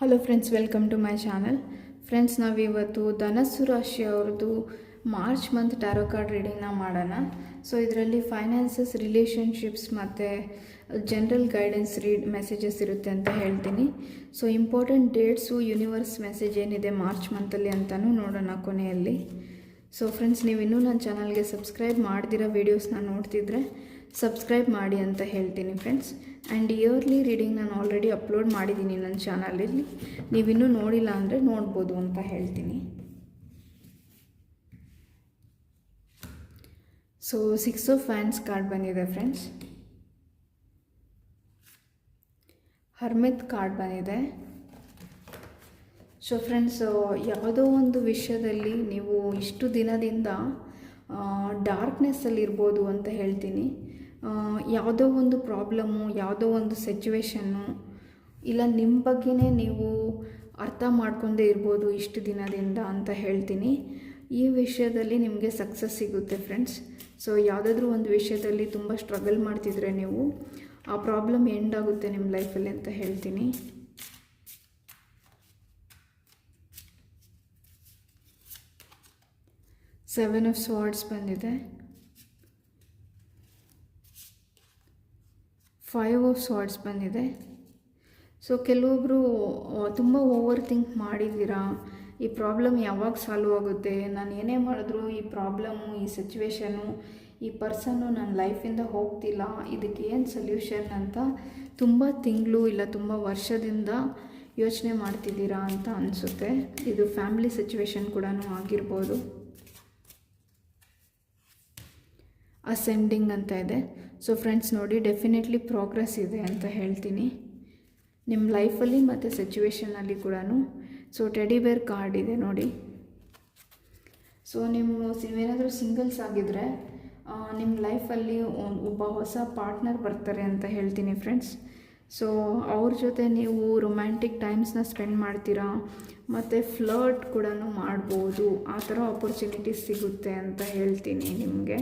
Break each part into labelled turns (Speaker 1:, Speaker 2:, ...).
Speaker 1: Hello friends, welcome to my channel. Friends, ನಾವಿವತ್ತು ಧನಸ್ಸು ರಾಶಿ ಅವ್ರದ್ದು ಮಾರ್ಚ್ ಮಂತ್ ಟ್ಯಾರೋ ಕಾರ್ಡ್ ರೀಡಿಂಗ್ನ ಮಾಡೋಣ. ಸೊ ಇದರಲ್ಲಿ ಫೈನಾನ್ಸಸ್, ರಿಲೇಷನ್ಶಿಪ್ಸ್ ಮತ್ತು ಜನರಲ್ ಗೈಡೆನ್ಸ್ ಮೆಸೇಜಸ್ ಇರುತ್ತೆ ಅಂತ ಹೇಳ್ತೀನಿ. So important dates, universe message ಏನಿದೆ ಮಾರ್ಚ್ ಮಂತಲ್ಲಿ ಅಂತಲೂ ನೋಡೋಣ ಕೊನೆಯಲ್ಲಿ. ಸೊ ಫ್ರೆಂಡ್ಸ್, ನೀವು ಇನ್ನೂ ನನ್ನ ಚಾನಲ್ಗೆ ಸಬ್ಸ್ಕ್ರೈಬ್ ಮಾಡ್ದಿರೋ ವೀಡಿಯೋಸ್ನ ನೋಡ್ತಿದ್ರೆ ಸಬ್ಸ್ಕ್ರೈಬ್ ಮಾಡಿ ಅಂತ ಹೇಳ್ತೀನಿ ಫ್ರೆಂಡ್ಸ್. ಆ್ಯಂಡ್ ಇಯರ್ಲಿ ರೀಡಿಂಗ್ ನಾನು ಆಲ್ರೆಡಿ ಅಪ್ಲೋಡ್ ಮಾಡಿದ್ದೀನಿ ನನ್ನ ಚಾನಲಲ್ಲಿ. ನೀವಿನ್ನೂ ನೋಡಿಲ್ಲ ಅಂದರೆ ನೋಡ್ಬೋದು ಅಂತ ಹೇಳ್ತೀನಿ. ಸೊ 6 ಆಫ್ ವ್ಯಾಂಡ್ಸ್ ಕಾರ್ಡ್ ಬಂದಿದೆ ಫ್ರೆಂಡ್ಸ್. ಹರ್ಮಿತ್ ಕಾರ್ಡ್ ಬಂದಿದೆ. ಸೊ ಫ್ರೆಂಡ್ಸ್, ಯಾವುದೋ ಒಂದು ವಿಷಯದಲ್ಲಿ ನೀವು ಇಷ್ಟು ದಿನದಿಂದ ಡಾರ್ಕ್ನೆಸ್ಸಲ್ಲಿ ಇರ್ಬೋದು ಅಂತ ಹೇಳ್ತೀನಿ. ಯಾವುದೋ ಒಂದು ಪ್ರಾಬ್ಲಮ್ಮು, ಯಾವುದೋ ಒಂದು ಸಿಚುವೇಶನ್ನು, ಇಲ್ಲ ನಿಮ್ಮ ಬಗ್ಗೆನೇ ನೀವು ಅರ್ಥ ಮಾಡ್ಕೊಂಡೇ ಇರ್ಬೋದು ಇಷ್ಟು ದಿನದಿಂದ ಅಂತ ಹೇಳ್ತೀನಿ. ಈ ವಿಷಯದಲ್ಲಿ ನಿಮಗೆ ಸಕ್ಸಸ್ ಸಿಗುತ್ತೆ ಫ್ರೆಂಡ್ಸ್. ಸೊ ಯಾವುದಾದ್ರೂ ಒಂದು ವಿಷಯದಲ್ಲಿ ತುಂಬ ಸ್ಟ್ರಗಲ್ ಮಾಡ್ತಿದ್ರೆ ನೀವು, ಆ ಪ್ರಾಬ್ಲಮ್ ಎಂಡ್ ಆಗುತ್ತೆ ನಿಮ್ಮ ಲೈಫಲ್ಲಿ ಅಂತ ಹೇಳ್ತೀನಿ. ಸೆವೆನ್ ಆಫ್ ಸ್ವಾರ್ಡ್ಸ್ ಬಂದಿದೆ. 5 ಆಫ್ ಸ್ವಾರ್ಡ್ಸ್ ಬಂದಿದೆ. ಸೊ ಕೆಲವೊಬ್ಬರು ತುಂಬ ಓವರ್ ಥಿಂಕ್ ಮಾಡಿದ್ದೀರಾ, ಈ ಪ್ರಾಬ್ಲಮ್ ಯಾವಾಗ ಸಾಲ್ವ್ ಆಗುತ್ತೆ, ನಾನು ಏನೇ ಮಾಡಿದ್ರು ಈ ಪ್ರಾಬ್ಲಮ್ಮು, ಈ ಸಿಚುವೇಶನು, ಈ ಪರ್ಸನ್ನು ನನ್ನ ಲೈಫಿಂದ ಹೋಗ್ತಿಲ್ಲ, ಇದಕ್ಕೆ ಏನು ಸೊಲ್ಯೂಷನ್ ಅಂತ ತುಂಬ ತಿಂಗಳು ಇಲ್ಲ ತುಂಬ ವರ್ಷದಿಂದ ಯೋಚನೆ ಮಾಡ್ತಿದ್ದೀರಾ ಅಂತ ಅನಿಸುತ್ತೆ. ಇದು ಫ್ಯಾಮಿಲಿ ಸಿಚುವೇಶನ್ ಕೂಡ ಆಗಿರ್ಬೋದು. ಅಸೆಂಡಿಂಗ್ ಅಂತ ಇದೆ. ಸೊ ಫ್ರೆಂಡ್ಸ್ ನೋಡಿ, ಡೆಫಿನೆಟ್ಲಿ ಪ್ರೋಗ್ರೆಸ್ ಇದೆ ಅಂತ ಹೇಳ್ತೀನಿ ನಿಮ್ಮ ಲೈಫಲ್ಲಿ ಮತ್ತು ಸಿಚುವೇಷನಲ್ಲಿ ಕೂಡ. ಸೊ ಟೆಡಿ ಬೇರ್ ಕಾರ್ಡ್ ಇದೆ ನೋಡಿ. ಸೊ ನೀವೇನಾದರೂ ಸಿಂಗಲ್ಸ್ ಆಗಿದ್ದರೆ ನಿಮ್ಮ ಲೈಫಲ್ಲಿ ಒಬ್ಬ ಹೊಸ ಪಾರ್ಟ್ನರ್ ಬರ್ತಾರೆ ಅಂತ ಹೇಳ್ತೀನಿ ಫ್ರೆಂಡ್ಸ್. ಸೊ ಅವ್ರ ಜೊತೆ ನೀವು ರೊಮ್ಯಾಂಟಿಕ್ ಟೈಮ್ಸ್ನ ಸ್ಪೆಂಡ್ ಮಾಡ್ತೀರಾ ಮತ್ತು ಫ್ಲರ್ಟ್ ಕೂಡ ಮಾಡ್ಬೋದು. ಆ ಥರ ಆಪರ್ಚುನಿಟೀಸ್ ಸಿಗುತ್ತೆ ಅಂತ ಹೇಳ್ತೀನಿ ನಿಮಗೆ.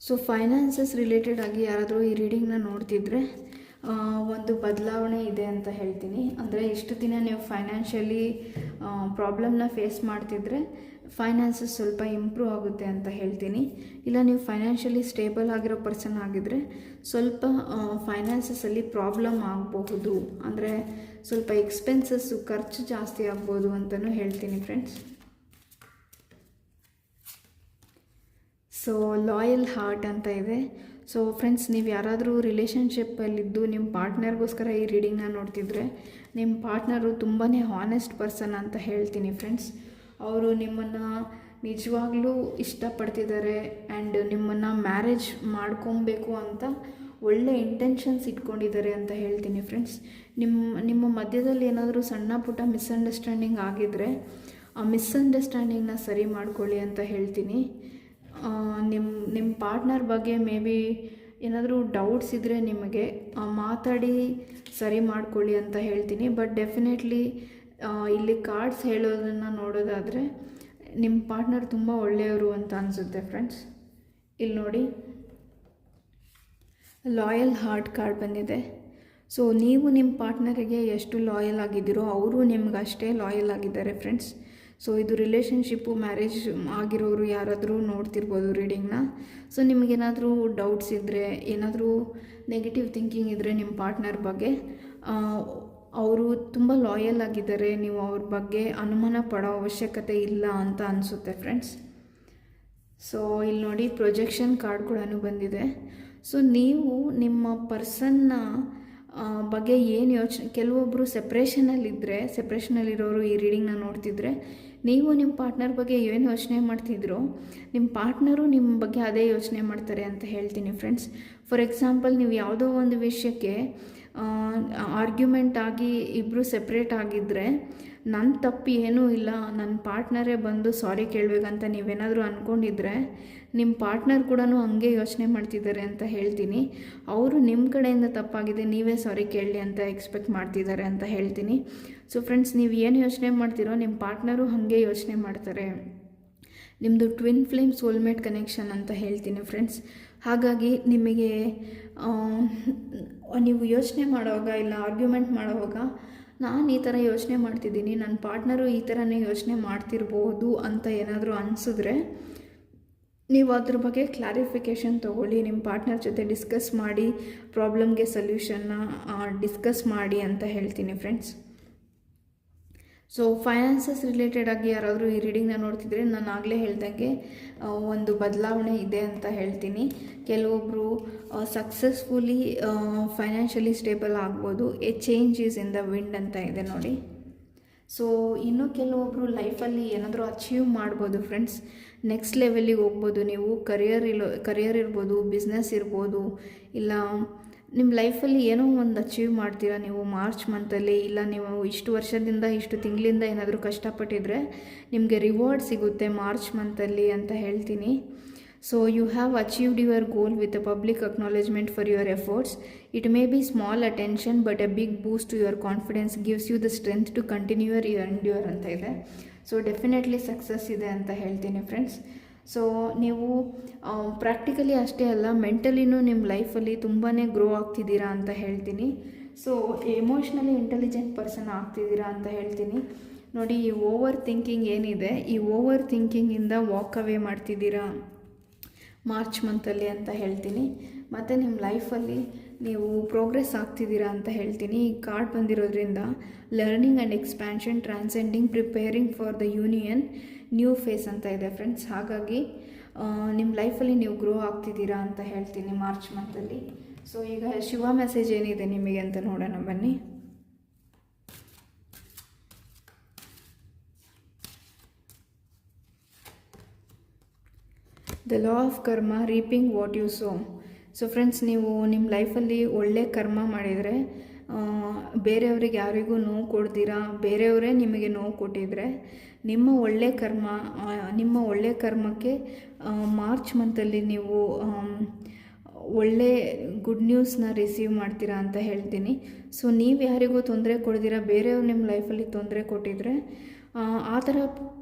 Speaker 1: ಸೊ ಫೈನಾನ್ಸಸ್ ರಿಲೇಟೆಡ್ ಆಗಿ ಯಾರಾದರೂ ಈ ರೀಡಿಂಗ್ನ ನೋಡ್ತಿದ್ರೆ ಒಂದು ಬದಲಾವಣೆ ಇದೆ ಅಂತ ಹೇಳ್ತೀನಿ. ಅಂದರೆ ಇಷ್ಟು ದಿನ ನೀವು ಫೈನಾನ್ಷಿಯಲಿ ಪ್ರಾಬ್ಲಮ್ನ ಫೇಸ್ ಮಾಡ್ತಿದ್ರೆ ಫೈನಾನ್ಸಸ್ ಸ್ವಲ್ಪ ಇಂಪ್ರೂವ್ ಆಗುತ್ತೆ ಅಂತ ಹೇಳ್ತೀನಿ. ಇಲ್ಲ ನೀವು ಫೈನಾನ್ಷಿಯಲಿ ಸ್ಟೇಬಲ್ ಆಗಿರೋ ಪರ್ಸನ್ ಆಗಿದ್ದರೆ ಸ್ವಲ್ಪ ಫೈನಾನ್ಸಸ್ಸಲ್ಲಿ ಪ್ರಾಬ್ಲಮ್ ಆಗಬಹುದು. ಅಂದರೆ ಸ್ವಲ್ಪ ಎಕ್ಸ್ಪೆನ್ಸಸ್ಸು, ಖರ್ಚು ಜಾಸ್ತಿ ಆಗ್ಬೋದು ಅಂತಲೂ ಹೇಳ್ತೀನಿ ಫ್ರೆಂಡ್ಸ್. ಸೊ ಲಾಯಲ್ ಹಾರ್ಟ್ ಅಂತ ಇದೆ. ಸೊ ಫ್ರೆಂಡ್ಸ್, ನೀವು ಯಾರಾದರೂ ರಿಲೇಷನ್ಶಿಪ್ಪಲ್ಲಿದ್ದು ನಿಮ್ಮ ಪಾರ್ಟ್ನರ್ಗೋಸ್ಕರ ಈ ರೀಡಿಂಗ್ನ ನೋಡ್ತಿದ್ರೆ ನಿಮ್ಮ ಪಾರ್ಟ್ನರು ತುಂಬಾ ಹಾನೆಸ್ಟ್ ಪರ್ಸನ್ ಅಂತ ಹೇಳ್ತೀನಿ ಫ್ರೆಂಡ್ಸ್. ಅವರು ನಿಮ್ಮನ್ನು ನಿಜವಾಗ್ಲೂ ಇಷ್ಟಪಡ್ತಿದ್ದಾರೆ ಆ್ಯಂಡ್ ನಿಮ್ಮನ್ನು ಮ್ಯಾರೇಜ್ ಮಾಡ್ಕೊಬೇಕು ಅಂತ ಒಳ್ಳೆ ಇಂಟೆನ್ಷನ್ಸ್ ಇಟ್ಕೊಂಡಿದ್ದಾರೆ ಅಂತ ಹೇಳ್ತೀನಿ ಫ್ರೆಂಡ್ಸ್. ನಿಮ್ಮ ಮಧ್ಯದಲ್ಲಿ ಏನಾದರೂ ಸಣ್ಣ ಪುಟ್ಟ ಮಿಸ್ಅಂಡರ್ಸ್ಟ್ಯಾಂಡಿಂಗ್ ಆಗಿದ್ದರೆ ಆ ಮಿಸ್ಅಂಡರ್ಸ್ಟ್ಯಾಂಡಿಂಗ್ನ ಸರಿ ಮಾಡ್ಕೊಳ್ಳಿ ಅಂತ ಹೇಳ್ತೀನಿ. ನಿಮ್ಮ ಪಾರ್ಟ್ನರ್ ಬಗ್ಗೆ ಮೇ ಬಿ ಏನಾದರೂ ಡೌಟ್ಸ್ ಇದ್ದರೆ ನಿಮಗೆ ಮಾತಾಡಿ ಸರಿ ಮಾಡ್ಕೊಳ್ಳಿ ಅಂತ ಹೇಳ್ತೀನಿ. ಬಟ್ ಡೆಫಿನೆಟ್ಲಿ ಇಲ್ಲಿ ಕಾರ್ಡ್ಸ್ ಹೇಳೋದನ್ನು ನೋಡೋದಾದರೆ ನಿಮ್ಮ ಪಾರ್ಟ್ನರ್ ತುಂಬ ಒಳ್ಳೆಯವರು ಅಂತ ಅನಿಸುತ್ತೆ ಫ್ರೆಂಡ್ಸ್. ಇಲ್ಲಿ ನೋಡಿ, ಲಾಯಲ್ ಹಾರ್ಟ್ ಕಾರ್ಡ್ ಬಂದಿದೆ. ಸೊ ನೀವು ನಿಮ್ಮ ಪಾರ್ಟ್ನರಿಗೆ ಎಷ್ಟು ಲಾಯಲ್ ಆಗಿದ್ದೀರೋ ಅವರು ನಿಮ್ಗೆ ಅಷ್ಟೇ ಲಾಯಲ್ ಆಗಿದ್ದಾರೆ ಫ್ರೆಂಡ್ಸ್. ಸೊ ಇದು ರಿಲೇಷನ್ಶಿಪ್ಪು, ಮ್ಯಾರೇಜ್ ಆಗಿರೋರು ಯಾರಾದರೂ ನೋಡ್ತಿರ್ಬೋದು ರೀಡಿಂಗ್ನ. ಸೊ ನಿಮಗೇನಾದರೂ ಡೌಟ್ಸ್ ಇದ್ದರೆ, ಏನಾದರೂ ನೆಗೆಟಿವ್ ಥಿಂಕಿಂಗ್ ಇದ್ದರೆ ನಿಮ್ಮ ಪಾರ್ಟ್ನರ್ ಬಗ್ಗೆ, ಅವರು ತುಂಬ ಲಾಯಲ್ ಆಗಿದ್ದಾರೆ, ನೀವು ಅವ್ರ ಬಗ್ಗೆ ಅನುಮಾನ ಪಡೋ ಅವಶ್ಯಕತೆ ಇಲ್ಲ ಅಂತ ಅನಿಸುತ್ತೆ ಫ್ರೆಂಡ್ಸ್. ಸೊ ಇಲ್ಲಿ ನೋಡಿ, ಪ್ರೊಜೆಕ್ಷನ್ ಕಾರ್ಡ್ ಕೂಡ ಬಂದಿದೆ. ಸೊ ನೀವು ನಿಮ್ಮ ಪರ್ಸನ್ನ ಬಗ್ಗೆ ಏನು ಕೆಲವೊಬ್ಬರು ಸೆಪ್ರೇಷನಲ್ಲಿರೋರು ಈ ರೀಡಿಂಗ್ನ ನೋಡ್ತಿದ್ರೆ ನೀವು ನಿಮ್ಮ ಪಾರ್ಟ್ನರ್ ಬಗ್ಗೆ ಏನು ಯೋಚನೆ ಮಾಡ್ತಿದ್ರೋ ನಿಮ್ಮ ಪಾರ್ಟ್ನರು ನಿಮ್ಮ ಬಗ್ಗೆ ಅದೇ ಯೋಚನೆ ಮಾಡ್ತಾರೆ ಅಂತ ಹೇಳ್ತೀನಿ ಫ್ರೆಂಡ್ಸ್. ಫಾರ್ ಎಕ್ಸಾಂಪಲ್, ನೀವು ಯಾವುದೋ ಒಂದು ವಿಷಯಕ್ಕೆ ಆರ್ಗ್ಯುಮೆಂಟ್ ಆಗಿ ಇಬ್ಬರು ಸೆಪ್ರೇಟ್ ಆಗಿದ್ದರೆ ನನ್ನ ತಪ್ಪು ಏನೂ ಇಲ್ಲ, ನನ್ನ ಪಾರ್ಟ್ನರೇ ಬಂದು ಸಾರಿ ಕೇಳಬೇಕಂತ ನೀವೇನಾದರೂ ಅಂದ್ಕೊಂಡಿದ್ರೆ ನಿಮ್ಮ ಪಾರ್ಟ್ನರ್ ಕೂಡ ಹಂಗೆ ಯೋಚನೆ ಮಾಡ್ತಿದ್ದಾರೆ ಅಂತ ಹೇಳ್ತೀನಿ. ಅವರು ನಿಮ್ಮ ಕಡೆಯಿಂದ ತಪ್ಪಾಗಿದೆ, ನೀವೇ ಸಾರಿ ಕೇಳಲಿ ಅಂತ ಎಕ್ಸ್ಪೆಕ್ಟ್ ಮಾಡ್ತಿದ್ದಾರೆ ಅಂತ ಹೇಳ್ತೀನಿ. ಸೊ ಫ್ರೆಂಡ್ಸ್, ನೀವು ಏನು ಯೋಚನೆ ಮಾಡ್ತೀರೋ ನಿಮ್ಮ ಪಾರ್ಟ್ನರು ಹಾಗೆ ಯೋಚನೆ ಮಾಡ್ತಾರೆ. ನಿಮ್ಮದು ಟ್ವಿನ್ ಫ್ಲೇಮ್ ಸೋಲ್ಮೇಟ್ ಕನೆಕ್ಷನ್ ಅಂತ ಹೇಳ್ತೀನಿ ಫ್ರೆಂಡ್ಸ್. ಹಾಗಾಗಿ ನಿಮಗೆ ನೀವು ಯೋಚನೆ ಮಾಡುವಾಗ ಇಲ್ಲ ಆರ್ಗ್ಯುಮೆಂಟ್ ಮಾಡುವಾಗ ನಾನು ಈ ಥರ ಯೋಚನೆ ಮಾಡ್ತಿದ್ದೀನಿ, ನನ್ನ ಪಾರ್ಟ್ನರು ಈ ಥರನೇ ಯೋಚನೆ ಮಾಡ್ತಿರ್ಬೋದು ಅಂತ ಏನಾದರೂ ಅನಿಸಿದ್ರೆ ನೀವು ಅದ್ರ ಬಗ್ಗೆ ಕ್ಲಾರಿಫಿಕೇಷನ್ ತೊಗೊಳ್ಳಿ, ನಿಮ್ಮ ಪಾರ್ಟ್ನರ್ ಜೊತೆ ಡಿಸ್ಕಸ್ ಮಾಡಿ ಪ್ರಾಬ್ಲಮ್ಗೆ ಸೊಲ್ಯೂಷನ್ನ ಡಿಸ್ಕಸ್ ಮಾಡಿ ಅಂತ ಹೇಳ್ತೀನಿ ಫ್ರೆಂಡ್ಸ್. ಸೊ ಫೈನಾನ್ಸಸ್ ರಿಲೇಟೆಡ್ ಆಗಿ ಯಾರಾದರೂ ಈ ರೀಡಿಂಗ್ನ ನೋಡ್ತಿದ್ರೆ ನಾನು ಆಗಲೇ ಹೇಳ್ದಂಗೆ ಒಂದು ಬದಲಾವಣೆ ಇದೆ ಅಂತ ಹೇಳ್ತೀನಿ. ಕೆಲವೊಬ್ಬರು ಸಕ್ಸಸ್ಫುಲಿ ಫೈನಾನ್ಷಿಯಲಿ ಸ್ಟೇಬಲ್ ಆಗ್ಬೋದು. A change is in the wind ಅಂತ ಇದೆ ನೋಡಿ. ಸೊ ಇನ್ನೂ ಕೆಲವೊಬ್ಬರು ಲೈಫಲ್ಲಿ ಏನಾದರೂ ಅಚೀವ್ ಮಾಡ್ಬೋದು ಫ್ರೆಂಡ್ಸ್, ನೆಕ್ಸ್ಟ್ ಲೆವೆಲ್ಲಿಗೆ ಹೋಗ್ಬೋದು. ನೀವು ಕರಿಯರ್ ಇರ್ಬೋದು, ಬಿಸ್ನೆಸ್ ಇರ್ಬೋದು, ಇಲ್ಲ ನಿಮ್ಮ ಲೈಫಲ್ಲಿ ಏನೋ ಒಂದು ಅಚೀವ್ ಮಾಡ್ತೀರಾ ನೀವು ಮಾರ್ಚ್ ಮಂತಲ್ಲಿ. ಇಲ್ಲ ನೀವು ಇಷ್ಟು ವರ್ಷದಿಂದ ಇಷ್ಟು ತಿಂಗಳಿಂದ ಏನಾದರೂ ಕಷ್ಟಪಟ್ಟಿದ್ರೆ ನಿಮಗೆ ರಿವಾರ್ಡ್ ಸಿಗುತ್ತೆ ಮಾರ್ಚ್ ಮಂತಲ್ಲಿ ಅಂತ ಹೇಳ್ತೀನಿ. So you have achieved your goal with a public acknowledgement for your efforts. It may be small attention but a big boost to your confidence gives you the strength to continue your endure ಅಂತ ಇದೆ. So definitely success ಇದೆ ಅಂತ ಹೇಳ್ತೀನಿ friends. So ನೀವು practically ಅಷ್ಟೇ ಅಲ್ಲ, ಮೆಂಟಲಿನೂ ನಿಮ್ಮ ಲೈಫಲ್ಲಿ ತುಂಬಾ ಗ್ರೋ ಆಗ್ತಿದ್ದೀರಾ ಅಂತ ಹೇಳ್ತೀನಿ. ಸೊ ಎಮೋಷ್ನಲಿ ಇಂಟೆಲಿಜೆಂಟ್ ಪರ್ಸನ್ ಆಗ್ತಿದ್ದೀರಾ ಅಂತ ಹೇಳ್ತೀನಿ ನೋಡಿ. ಈ ಓವರ್ ಥಿಂಕಿಂಗ್ ಏನಿದೆ, ಈ ಓವರ್ ಥಿಂಕಿಂಗಿಂದ ವಾಕ್ ಅವೇ ಮಾಡ್ತಿದ್ದೀರಾ ಮಾರ್ಚ್ ಮಂತಲ್ಲಿ ಅಂತ ಹೇಳ್ತೀನಿ. ಮತ್ತು ನಿಮ್ಮ ಲೈಫಲ್ಲಿ ನೀವು ಪ್ರೋಗ್ರೆಸ್ ಆಗ್ತಿದ್ದೀರಾ ಅಂತ ಹೇಳ್ತೀನಿ. ಈ ಕಾರ್ಡ್ ಬಂದಿರೋದ್ರಿಂದ learning and expansion, transcending, preparing for the union, new phase ಅಂತ ಇದೆ ಫ್ರೆಂಡ್ಸ್. ಹಾಗಾಗಿ ನಿಮ್ಮ ಲೈಫಲ್ಲಿ ನೀವು ಗ್ರೋ ಆಗ್ತಿದ್ದೀರಾ ಅಂತ ಹೇಳ್ತೀನಿ ಮಾರ್ಚ್ ಮಂತಲ್ಲಿ. ಸೊ ಈಗ ಶಿವ ಮೆಸೇಜ್ ಏನಿದೆ ನಿಮಗೆ ಅಂತ ನೋಡೋಣ ಬನ್ನಿ. The law of karma, reaping what you sow. So friends, ನೀವು ನಿಮ್ಮ ಲೈಫಲ್ಲಿ ಒಳ್ಳೆ ಕರ್ಮ ಮಾಡಿದರೆ, ಬೇರೆಯವ್ರಿಗೆ ಯಾರಿಗೂ ನೋವು ಕೊಡ್ತೀರಾ, ಬೇರೆಯವರೇ ನಿಮಗೆ ನೋವು ಕೊಟ್ಟಿದ್ರೆ ನಿಮ್ಮ ಒಳ್ಳೆ ಕರ್ಮಕ್ಕೆ ಮಾರ್ಚ್ ಮಂತಲ್ಲಿ ನೀವು ಒಳ್ಳೆ ಗುಡ್ ನ್ಯೂಸ್ನ ರಿಸೀವ್ ಮಾಡ್ತೀರಾ ಅಂತ ಹೇಳ್ತೀನಿ. ಸೊ ನೀವು ಯಾರಿಗೂ ತೊಂದರೆ ಕೊಡ್ದಿರಾ ಬೇರೆಯವ್ರು ನಿಮ್ಮ ಲೈಫಲ್ಲಿ ತೊಂದರೆ ಕೊಟ್ಟಿದ್ರೆ ಆ ಥರ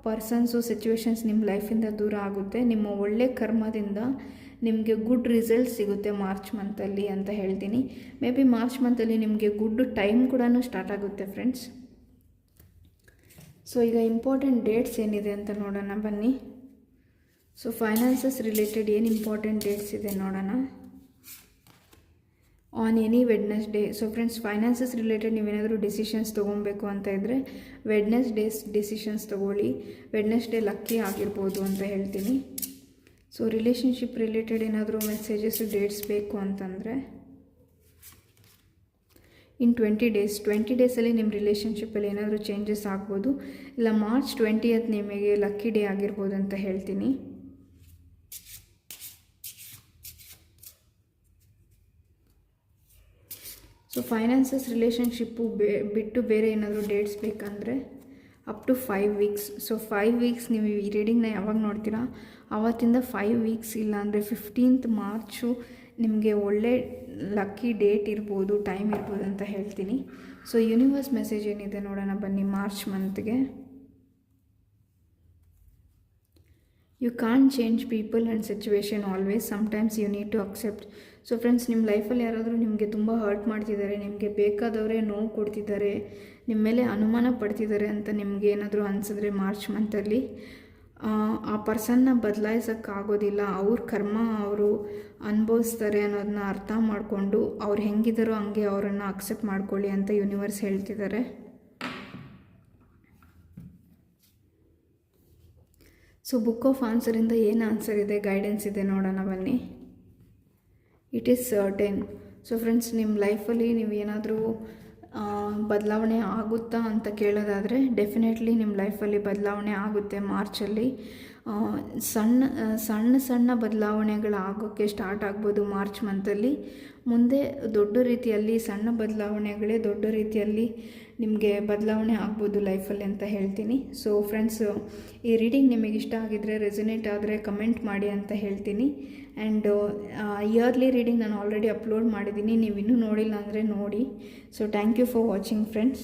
Speaker 1: ಪರ್ಸನ್ಸು, ಸಿಚುವೇಶನ್ಸ್ ನಿಮ್ಮ ಲೈಫಿಂದ ದೂರ ಆಗುತ್ತೆ. ನಿಮ್ಮ ಒಳ್ಳೆ ಕರ್ಮದಿಂದ ನಿಮಗೆ ಗುಡ್ ರಿಸಲ್ಟ್ ಸಿಗುತ್ತೆ ಮಾರ್ಚ್ ಮಂತಲ್ಲಿ ಅಂತ ಹೇಳ್ತೀನಿ. ಮೇ ಬಿ ಮಾರ್ಚ್ ಮಂತಲ್ಲಿ ನಿಮಗೆ ಗುಡ್ ಟೈಮ್ ಕೂಡ ಸ್ಟಾರ್ಟ್ ಆಗುತ್ತೆ ಫ್ರೆಂಡ್ಸ್. ಸೊ ಈಗ ಇಂಪಾರ್ಟೆಂಟ್ ಡೇಟ್ಸ್ ಏನಿದೆ ಅಂತ ನೋಡೋಣ ಬನ್ನಿ. ಸೊ ಫೈನಾನ್ಸಸ್ ರಿಲೇಟೆಡ್ ಏನು ಇಂಪಾರ್ಟೆಂಟ್ ಡೇಟ್ಸ್ ಇದೆ ನೋಡೋಣ. On any Wednesday. So friends, finances related ನೀವೇನಾದರೂ ಡಿಸಿಷನ್ಸ್ ತೊಗೊಬೇಕು ಅಂತ ಇದ್ದರೆ ವೆಡ್ನೆಸ್ಡೇಸ್ ಡಿಸಿಷನ್ಸ್ ತೊಗೊಳ್ಳಿ. ವೆಡ್ನೆಸ್ಡೇ ಲಕ್ಕಿ ಆಗಿರ್ಬೋದು ಅಂತ ಹೇಳ್ತೀನಿ. ಸೊ ರಿಲೇಷನ್ಶಿಪ್ ರಿಲೇಟೆಡ್ ಏನಾದರೂ ಮೆಸೇಜಸ್, ಡೇಟ್ಸ್ ಬೇಕು ಅಂತಂದರೆ ಇನ್ 20 ಡೇಸಲ್ಲಿ ನಿಮ್ಮ ರಿಲೇಷನ್ಶಿಪ್ಪಲ್ಲಿ ಏನಾದರೂ ಚೇಂಜಸ್ ಆಗ್ಬೋದು. ಇಲ್ಲ ಮಾರ್ಚ್ 20th ನಿಮಗೆ ಲಕ್ಕಿ ಡೇ ಆಗಿರ್ಬೋದು ಅಂತ ಹೇಳ್ತೀನಿ. ಸೊ ಫೈನಾನ್ಸಸ್ ರಿಲೇಷನ್ಶಿಪ್ಪು ಬಿಟ್ಟು ಬೇರೆ ಏನಾದರೂ ಡೇಟ್ಸ್ ಬೇಕಂದರೆ up to 5 weeks. So 5 weeks ನೀವು ಈ ರೀಡಿಂಗ್ನ ಯಾವಾಗ ನೋಡ್ತೀರಾ ಆವತ್ತಿಂದ 5 ವೀಕ್ಸ್, ಇಲ್ಲ ಅಂದರೆ 15th ಮಾರ್ಚು ನಿಮಗೆ ಒಳ್ಳೆ ಲಕ್ಕಿ ಡೇಟ್ ಇರ್ಬೋದು, ಟೈಮ್ ಇರ್ಬೋದು ಅಂತ ಹೇಳ್ತೀನಿ. ಸೊ ಯೂನಿವರ್ಸ್ ಮೆಸೇಜ್ ಏನಿದೆ ನೋಡೋಣ ಬನ್ನಿ ಮಾರ್ಚ್ ಮಂತ್ಗೆ. You can't change people and situation always, sometimes you need to accept. So friends, ನಿಮ್ಮ ಲೈಫಲ್ಲಿ ಯಾರಾದರೂ ನಿಮಗೆ ತುಂಬ ಹರ್ಟ್ ಮಾಡ್ತಿದ್ದಾರೆ, ನಿಮಗೆ ಬೇಕಾದವರೇ ನೋವು ಕೊಡ್ತಿದ್ದಾರೆ, ನಿಮ್ಮ ಮೇಲೆ ಅನುಮಾನ ಪಡ್ತಿದ್ದಾರೆ ಅಂತ ನಿಮಗೆ ಏನಾದರೂ ಅನಿಸಿದ್ರೆ ಮಾರ್ಚ್ ಮಂತಲ್ಲಿ ಆ ಪರ್ಸನ್ನ ಬದಲಾಯಿಸೋಕ್ಕಾಗೋದಿಲ್ಲ. ಅವ್ರ ಕರ್ಮ ಅವರು ಅನುಭವಿಸ್ತಾರೆ ಅನ್ನೋದನ್ನ ಅರ್ಥ ಮಾಡಿಕೊಂಡು ಅವ್ರು ಹೆಂಗಿದ್ದಾರೋ ಹಂಗೆ ಅವರನ್ನು ಅಕ್ಸೆಪ್ಟ್ ಮಾಡ್ಕೊಳ್ಳಿ ಅಂತ ಯೂನಿವರ್ಸ್ ಹೇಳ್ತಿದ್ದಾರೆ. ಸೊ ಬುಕ್ ಆಫ್ ಆನ್ಸರಿಂದ ಏನು ಆನ್ಸರ್ ಇದೆ, ಗೈಡೆನ್ಸ್ ಇದೆ ನೋಡೋಣ ಬನ್ನಿ. It is certain. So friends, ನಿಮ್ಮ ಲೈಫಲ್ಲಿ ನೀವು ಏನಾದರೂ ಬದಲಾವಣೆ ಆಗುತ್ತಾ ಅಂತ ಕೇಳೋದಾದರೆ ಡೆಫಿನೆಟ್ಲಿ ನಿಮ್ಮ ಲೈಫಲ್ಲಿ ಬದಲಾವಣೆ ಆಗುತ್ತೆ ಮಾರ್ಚಲ್ಲಿ. ಸಣ್ಣ ಬದಲಾವಣೆಗಳು ಆಗೋಕ್ಕೆ ಸ್ಟಾರ್ಟ್ ಆಗ್ಬೋದು ಮಾರ್ಚ್ ಮಂತಲ್ಲಿ. ಮುಂದೆ ದೊಡ್ಡ ರೀತಿಯಲ್ಲಿ ಸಣ್ಣ ಬದಲಾವಣೆಗಳೇ ದೊಡ್ಡ ರೀತಿಯಲ್ಲಿ ನಿಮಗೆ ಬದಲಾವಣೆ ಆಗ್ಬೋದು ಲೈಫಲ್ಲಿ ಅಂತ ಹೇಳ್ತೀನಿ. ಸೊ ಫ್ರೆಂಡ್ಸ್, ಈ ರೀಡಿಂಗ್ ನಿಮಗೆ ಇಷ್ಟ ಆಗಿದ್ದರೆ, ರೆಸೊನೇಟ್ ಆದರೆ ಕಮೆಂಟ್ ಮಾಡಿ ಅಂತ ಹೇಳ್ತೀನಿ. ಆ್ಯಂಡ್ ಇಯರ್ಲಿ ರೀಡಿಂಗ್ ನಾನು ಆಲ್ರೆಡಿ ಅಪ್ಲೋಡ್ ಮಾಡಿದ್ದೀನಿ, ನೀವು ಇನ್ನೂ ನೋಡಿಲ್ಲ ಅಂದರೆ ನೋಡಿ. So thank you for watching friends.